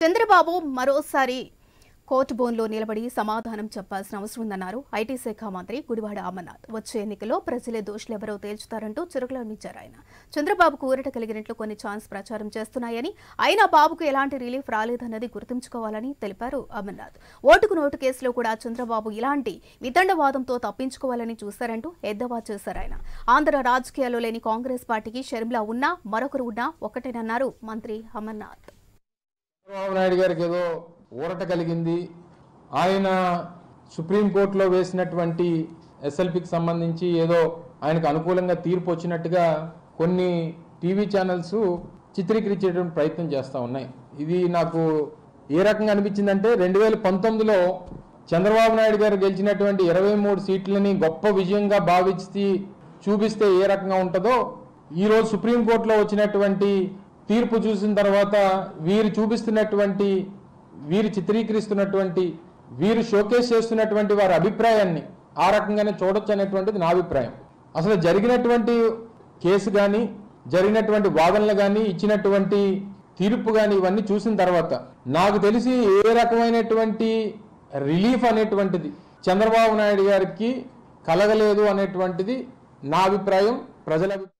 చంద్రబాబు మరోసారి కోర్టు బోన్లో నిలబడి సమాధానం చెప్పాల్సిన అవసరం ఉందన్నారు ఐటీ శాఖ మంత్రి గుడివాడ అమర్నాథ్. వచ్చే ఎన్నికల్లో ప్రజలే దోషులెవరో తేల్చుతారంటూ చురకలందించారు ఆయన. చంద్రబాబుకు ఊరట కలిగినట్లు కొన్ని ఛాన్స్ ప్రచారం చేస్తున్నాయని, అయినా బాబుకు ఎలాంటి రిలీఫ్ రాలేదన్నది గుర్తుంచుకోవాలని తెలిపారు అమర్నాథ్. ఓటుకు నోటు కేసులో కూడా చంద్రబాబు ఇలాంటి వితండవాదంతో తప్పించుకోవాలని చూశారంటూ ఎద్దేవా చేశారు ఆయన. ఆంధ్ర రాజకీయాల్లో లేని కాంగ్రెస్ పార్టీకి షర్మిల ఉన్నా మరొకరు ఉన్నా ఒకటేనన్నారు మంత్రి అమర్నాథ్. చంద్రబాబు నాయుడు గారికి ఏదో ఊరట కలిగింది, ఆయన సుప్రీంకోర్టులో వేసినటువంటి ఎస్ఎల్పికి సంబంధించి ఏదో ఆయనకు అనుకూలంగా తీర్పు వచ్చినట్టుగా కొన్ని టీవీ ఛానల్స్ చిత్రీకరించేటువంటి ప్రయత్నం చేస్తూ ఉన్నాయి. ఇది నాకు ఏ రకంగా అనిపించిందంటే 2019లో చంద్రబాబు నాయుడు గారు గెలిచినటువంటి 23 సీట్లని గొప్ప విజయంగా భావించి చూపిస్తే ఏ రకంగా ఉంటుందో, ఈరోజు సుప్రీంకోర్టులో వచ్చినటువంటి తీర్పు చూసిన తర్వాత వీరు చూపిస్తున్నటువంటి, వీరు చిత్రీకరిస్తున్నటువంటి, వీరు షోకేస్ చేస్తున్నటువంటి వారి అభిప్రాయాన్ని ఆ రకంగానే చూడొచ్చు అనేటువంటిది నా అభిప్రాయం. అసలు జరిగినటువంటి కేసు కానీ, జరిగినటువంటి వాదనలు కానీ, ఇచ్చినటువంటి తీర్పు కానీ ఇవన్నీ చూసిన తర్వాత నాకు తెలిసి ఏ రకమైనటువంటి రిలీఫ్ అనేటువంటిది చంద్రబాబు నాయుడు గారికి కలగలేదు అనేటువంటిది నా అభిప్రాయం, ప్రజల అభిప్రాయం.